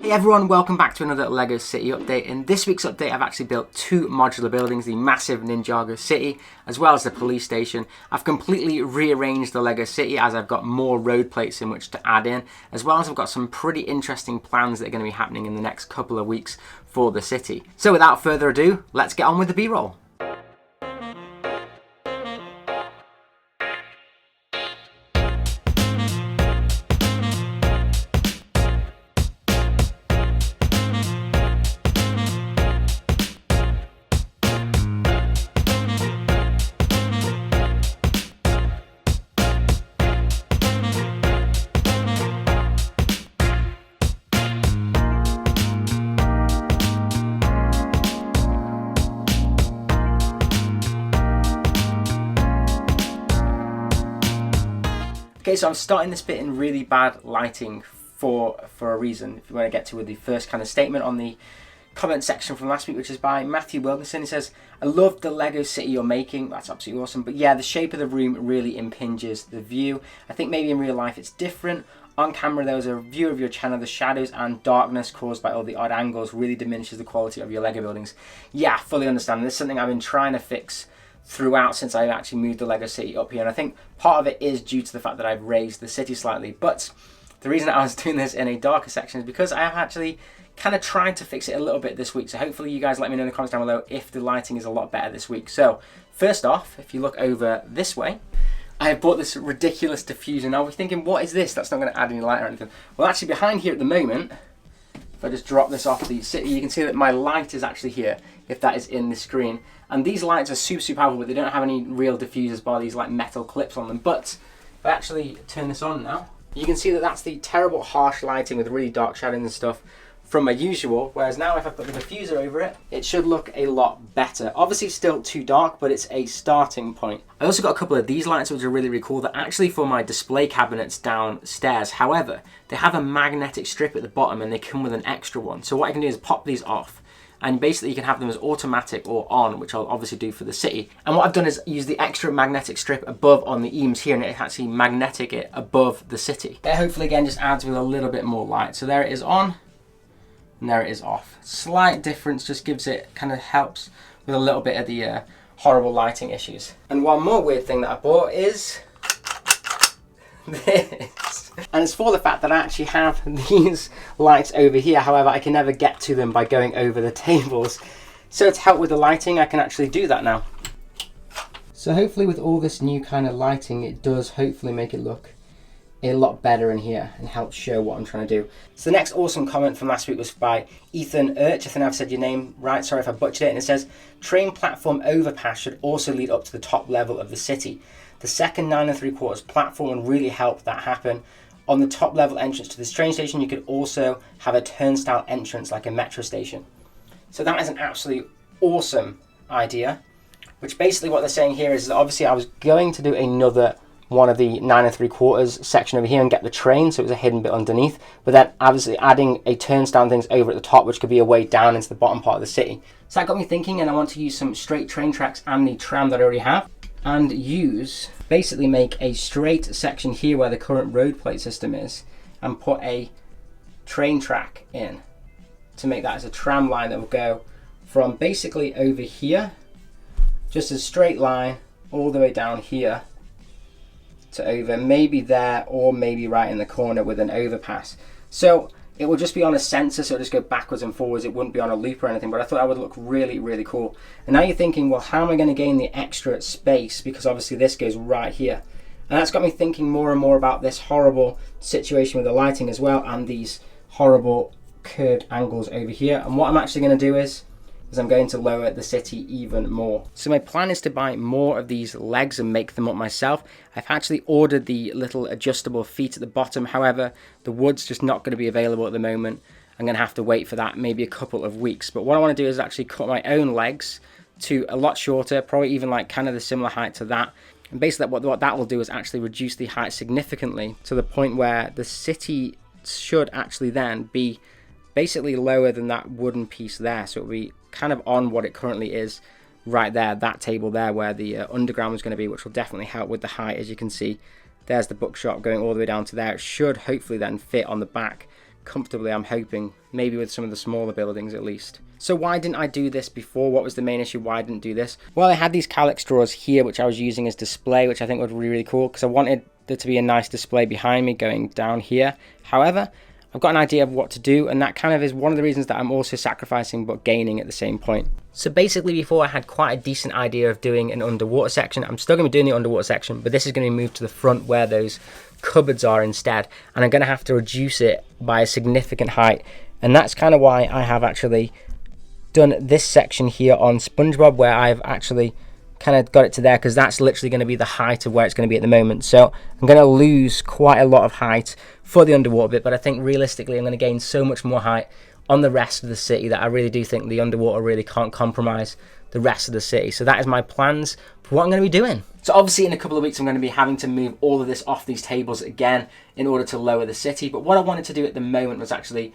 Hey everyone, welcome back to another LEGO City update. In this week's update, I've actually built two modular buildings, the massive Ninjago City, as well as the police station. I've completely rearranged the LEGO City as I've got more road plates in which to add in, as well as I've got some pretty interesting plans that are going to be happening in the next couple of weeks for the city. So without further ado, let's get on with the B-roll. Okay, so I'm starting this bit in really bad lighting for a reason. If you want to get to with the first kind of statement on the comment section from last week, which is by Matthew Wilkinson. He says, I love the LEGO City you're making. That's absolutely awesome. But yeah, the shape of the room really impinges the view. I think maybe in real life it's different. On camera, there was a view of your channel. The shadows and darkness caused by all the odd angles really diminishes the quality of your LEGO buildings. Yeah, fully understand. This is something I've been trying to fix throughout since I actually moved the LEGO City up here, and I think part of it is due to the fact that I've raised the city slightly. But the reason I was doing this in a darker section is because I have actually kind of tried to fix it a little bit this week. So hopefully you guys let me know in the comments down below if the lighting is a lot better this week. So first off, if you look over this way, I have bought this ridiculous diffuser. Now we're thinking, what is this? That's not going to add any light or anything. Well, actually behind here at the moment, if I just drop this off the city, you can see that my light is actually here, if that is in the screen. And these lights are super powerful, but they don't have any real diffusers bar these like metal clips on them. But if I actually turn this on now, you can see that that's the terrible harsh lighting with really dark shadows and stuff from my usual. Whereas now if I put the diffuser over it, it should look a lot better. Obviously still too dark, but it's a starting point. I also got a couple of these lights which are really cool. They're actually for my display cabinets downstairs. However, they have a magnetic strip at the bottom and they come with an extra one. So what I can do is pop these off, and basically you can have them as automatic or on, which I'll obviously do for the city. And what I've done is use the extra magnetic strip above on the eaves here, and it actually magnetic it above the city. It hopefully again just adds with a little bit more light. So there it is on, and there it is off. Slight difference, just gives it, kind of helps with a little bit of the horrible lighting issues. And one more weird thing that I bought is this. And it's for the fact that I actually have these lights over here. However, I can never get to them by going over the tables. So to help with the lighting, I can actually do that now. So hopefully with all this new kind of lighting, it does hopefully make it look a lot better in here and help show what I'm trying to do. So the next awesome comment from last week was by Ethan Urch. I think I've said your name right, sorry if I butchered it. And it says, train platform overpass should also lead up to the top level of the city. The second 9 3/4 platform would really help that happen. On the top level entrance to this train station, you could also have a turnstile entrance like a metro station. So that is an absolutely awesome idea, which basically what they're saying here is that obviously I was going to do another one of the 9 3/4 section over here and get the train, so it was a hidden bit underneath, but then obviously adding a turnstile and things over at the top, which could be a way down into the bottom part of the city. So that got me thinking, and I want to use some straight train tracks and the tram that I already have, and basically make a straight section here where the current road plate system is, and put a train track in to make that as a tram line that will go from basically over here, just a straight line all the way down here to over maybe there, or maybe right in the corner with an overpass. So it will just be on a sensor, so it'll just go backwards and forwards. It wouldn't be on a loop or anything, but I thought that would look really cool. And now you're thinking, well, how am I going to gain the extra space? Because obviously this goes right here. And that's got me thinking more and more about this horrible situation with the lighting as well, and these horrible curved angles over here. And what I'm actually going to do is I'm going to lower the city even more. So my plan is to buy more of these legs and make them up myself. I've actually ordered the little adjustable feet at the bottom. However, the wood's just not going to be available at the moment. I'm going to have to wait for that maybe a couple of weeks. But what I want to do is actually cut my own legs to a lot shorter, probably even like kind of the similar height to that. And basically what that will do is actually reduce the height significantly to the point where the city should actually then be basically lower than that wooden piece there. So it'll be kind of on what it currently is right there, that table there where the underground was going to be, which will definitely help with the height. As you can see, there's the bookshop going all the way down to there. It should hopefully then fit on the back comfortably, I'm hoping, maybe with some of the smaller buildings at least. So why didn't I do this before? What was the main issue? Why I didn't do this? Well, I had these calyx drawers here, which I was using as display, which I think would be really cool, because I wanted there to be a nice display behind me going down here. However, I've got an idea of what to do, and that kind of is one of the reasons that I'm also sacrificing but gaining at the same point. So basically, before I had quite a decent idea of doing an underwater section. I'm still going to be doing the underwater section, but this is going to be moved to the front where those cupboards are instead, and I'm going to have to reduce it by a significant height, and that's kind of why I have actually done this section here on SpongeBob, where I've actually kind of got it to there, because that's literally going to be the height of where it's going to be at the moment. So I'm going to lose quite a lot of height for the underwater bit, but I think realistically I'm going to gain so much more height on the rest of the city that I really do think the underwater really can't compromise the rest of the city. So that is my plans for what I'm going to be doing. So obviously in a couple of weeks I'm going to be having to move all of this off these tables again in order to lower the city, but what I wanted to do at the moment was actually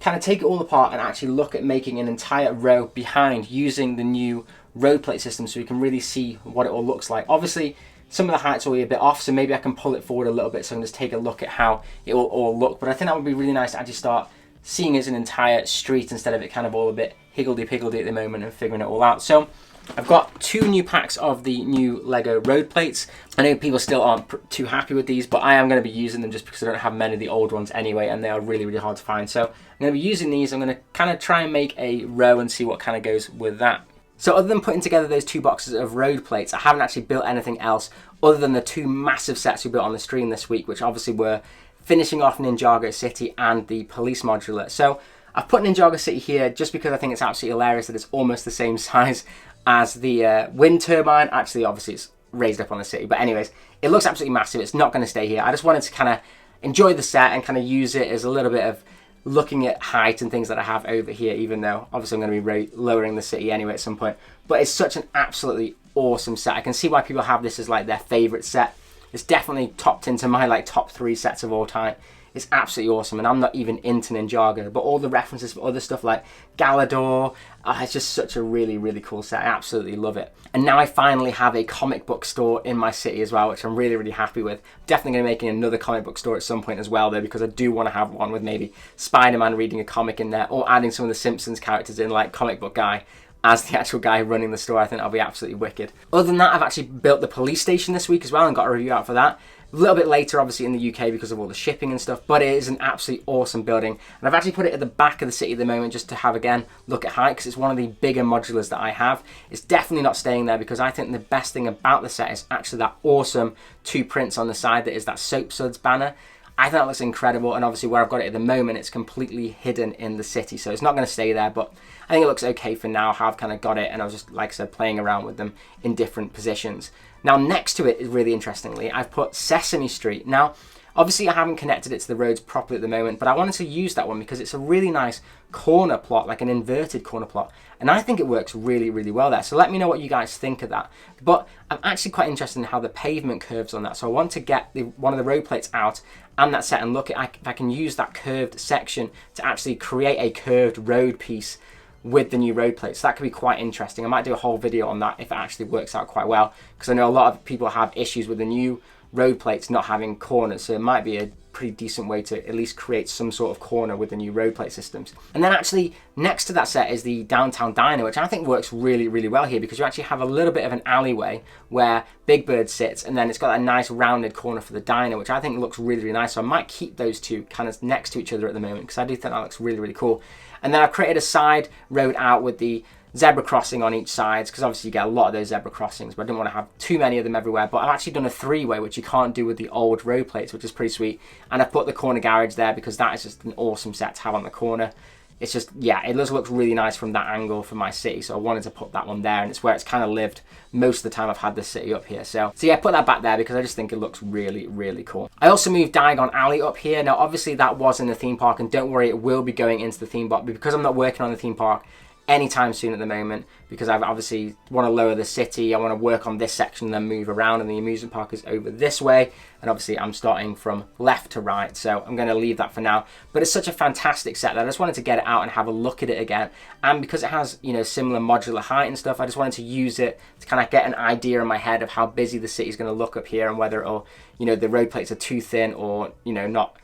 kind of take it all apart and actually look at making an entire row behind using the new road plate system, so we can really see what it all looks like. Obviously some of the heights will be a bit off, so maybe I can pull it forward a little bit so I can just take a look at how it will all look, but I think that would be really nice to actually start seeing it as an entire street instead of it kind of all a bit higgledy-piggledy at the moment and figuring it all out. So I've got 2 new packs of the new LEGO road plates. I know people still aren't too happy with these, but I am going to be using them just because I don't have many of the old ones anyway, and they are really, really hard to find. So I'm going to be using these. I'm going to kind of try and make a row and see what kind of goes with that. So other than putting together those 2 boxes of road plates, I haven't actually built anything else other than the 2 massive sets we built on the stream this week, which obviously were finishing off Ninjago City and the Police Modular. So I've put Ninjago City here just because I think it's absolutely hilarious that it's almost the same size as the wind turbine. Actually, obviously it's raised up on the city, but anyways, it looks absolutely massive. It's not going to stay here. I just wanted to kind of enjoy the set and kind of use it as a little bit of looking at height and things that I have over here, even though obviously I'm going to be lowering the city anyway at some point. But it's such an absolutely awesome set. I can see why people have this as like their favorite set. It's definitely topped into my like top 3 sets of all time. It's absolutely awesome, and I'm not even into Ninjago, but all the references for other stuff like Galador, it's just such a really, really cool set. I absolutely love it. And now I finally have a comic book store in my city as well, which I'm really, really happy with. Definitely going to be making another comic book store at some point as well, though, because I do want to have one with maybe Spider-Man reading a comic in there, or adding some of the Simpsons characters in, like Comic Book Guy, as the actual guy running the store. I think that'll be absolutely wicked. Other than that, I've actually built the police station this week as well and got a review out for that. A little bit later, obviously, in the UK because of all the shipping and stuff, but it is an absolutely awesome building. And I've actually put it at the back of the city at the moment just to have, again, look at height, because it's one of the bigger modulars that I have. It's definitely not staying there because I think the best thing about the set is actually that awesome 2 prints on the side that is that Soap Suds banner. I think that looks incredible, and obviously where I've got it at the moment, it's completely hidden in the city, so it's not going to stay there, but I think it looks okay for now, how I've kind of got it, and I was just, like I said, playing around with them in different positions. Now, next to it, really interestingly, I've put Sesame Street. Now, obviously I haven't connected it to the roads properly at the moment, but I wanted to use that one because it's a really nice corner plot, like an inverted corner plot, and I think it works really, really well there. So let me know what you guys think of that. But I'm actually quite interested in how the pavement curves on that, so I want to get one of the road plates out and that set and look at if I can use that curved section to actually create a curved road piece with the new road plates. So that could be quite interesting. I might do a whole video on that if it actually works out quite well, because I know a lot of people have issues with the new road plates not having corners, so it might be a pretty decent way to at least create some sort of corner with the new road plate systems. And then actually next to that set is the downtown diner, which I think works really, really well here, because you actually have a little bit of an alleyway where Big Bird sits, and then it's got a nice rounded corner for the diner, which I think looks really, really nice. So I might keep those 2 kind of next to each other at the moment, because I do think that looks really, really cool. And then I've created a side road out with the zebra crossing on each side, because obviously you get a lot of those zebra crossings, but I didn't want to have too many of them everywhere. But I've actually done a 3-way, which you can't do with the old road plates, which is pretty sweet. And I've put the corner garage there because that is just an awesome set to have on the corner. It's just, yeah, it does look really nice from that angle for my city, so I wanted to put that one there, and it's where it's kind of lived most of the time I've had this city up here. So yeah, put that back there because I just think it looks really, really cool. I also moved Diagon Alley up here. Now, obviously that was in the theme park, and don't worry, it will be going into the theme park, because I'm not working on the theme park anytime soon at the moment, because I obviously want to lower the city. I want to work on this section and then move around, and the amusement park is over this way, and obviously I'm starting from left to right, so I'm going to leave that for now. But it's such a fantastic set that I just wanted to get it out and have a look at it again, and because it has, you know, similar modular height and stuff, I just wanted to use it to kind of get an idea in my head of how busy the city's going to look up here, and whether it'll, you know, the road plates are too thin or, you know, not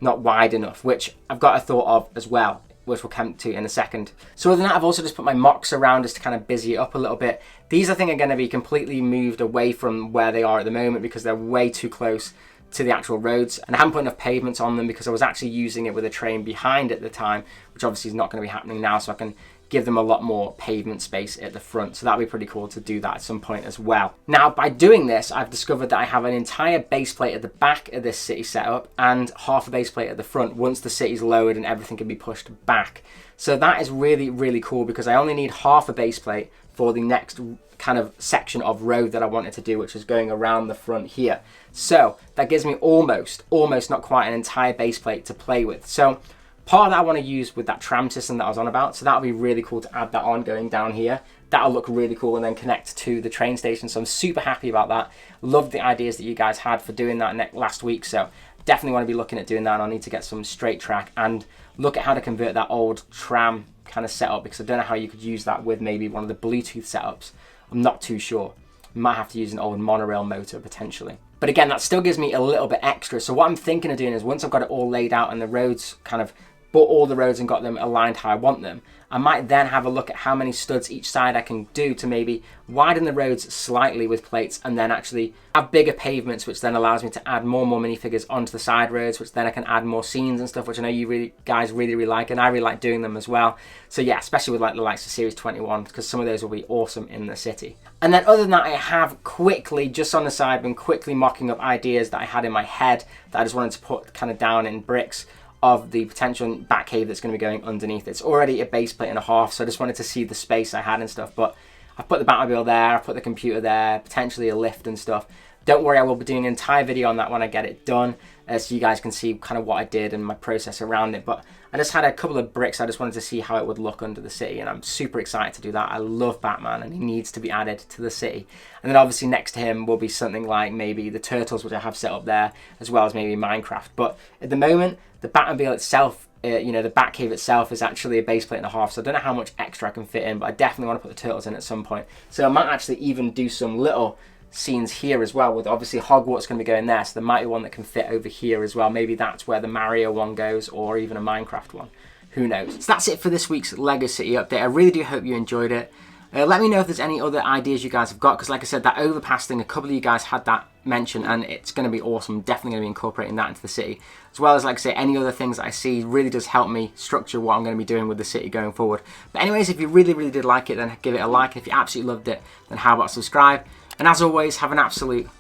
not wide enough, which I've got a thought of as well, which we'll come to in a second. So other than that, I've also just put my MOCs around just to kind of busy it up a little bit. These I think are going to be completely moved away from where they are at the moment because they're way too close to the actual roads, and I haven't put enough pavements on them because I was actually using it with a train behind at the time, which obviously is not going to be happening now, so I can give them a lot more pavement space at the front. So that'd be pretty cool to do that at some point as well. Now, by doing this, I've discovered that I have an entire base plate at the back of this city setup and half a base plate at the front once the city's lowered and everything can be pushed back. So that is really, really cool because I only need half a base plate for the next kind of section of road that I wanted to do, which is going around the front here. So that gives me almost, not quite an entire base plate to play with. So part of that I want to use with that tram system that I was on about. So that'll be really cool to add that on going down here. That'll look really cool and then connect to the train station. So I'm super happy about that. Love the ideas that you guys had for doing that last week. So definitely want to be looking at doing that. And I'll need to get some straight track and look at how to convert that old tram kind of setup, because I don't know how you could use that with maybe one of the Bluetooth setups. I'm not too sure. You might have to use an old monorail motor potentially. But again, that still gives me a little bit extra. So what I'm thinking of doing is once I've got it all laid out and the roads kind of bought all the roads and got them aligned how I want them, I might then have a look at how many studs each side I can do to maybe widen the roads slightly with plates and then actually have bigger pavements, which then allows me to add more minifigures onto the side roads, which then I can add more scenes and stuff, which I know you guys really like, and I really like doing them as well. So yeah, especially with like the likes of Series 21, because some of those will be awesome in the city. And then other than that, I have quickly, just on the side, been quickly mocking up ideas that I had in my head that I just wanted to put kind of down in bricks of the potential Batcave that's going to be going underneath. It's already a base plate and a half, so I just wanted to see the space I had and stuff. But I put the Batmobile there, I put the computer there, potentially a lift and stuff. Don't worry, I will be doing an entire video on that when I get it done, so you guys can see kind of what I did and my process around it. But I just had a couple of bricks. I just wanted to see how it would look under the city, and I'm super excited to do that. I love Batman, and he needs to be added to the city. And then obviously next to him will be something like maybe the Turtles, which I have set up there, as well as maybe Minecraft. But at the moment, the Batmobile itself, you know, the Batcave itself is actually a base plate and a half, so I don't know how much extra I can fit in, but I definitely want to put the Turtles in at some point. So I might actually even do some little scenes here as well, with obviously Hogwarts going to be going there, so there might be one that can fit over here as well. Maybe that's where the Mario one goes, or even a Minecraft one. Who knows? So that's it for this week's LEGO City update. I really do hope you enjoyed it. Let me know if there's any other ideas you guys have got, because like I said, that overpass thing, a couple of you guys had that mentioned, and it's going to be awesome. Definitely going to be incorporating that into the city, as well as, like I say, any other things that I see really does help me structure what I'm going to be doing with the city going forward. But anyways, if you really did like it, then give it a like. And if you absolutely loved it, then how about subscribe? And as always, have an absolute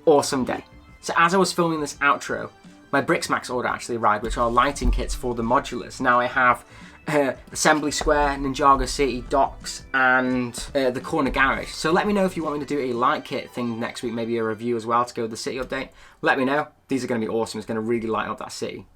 awesome day. So as I was filming this outro, my Bricksmax order actually arrived, which are lighting kits for the modulars. Now I have Assembly Square, Ninjago City, Docks, and the Corner Garage. So let me know if you want me to do a light kit thing next week, maybe a review as well to go with the city update. Let me know. These are going to be awesome. It's going to really light up that city.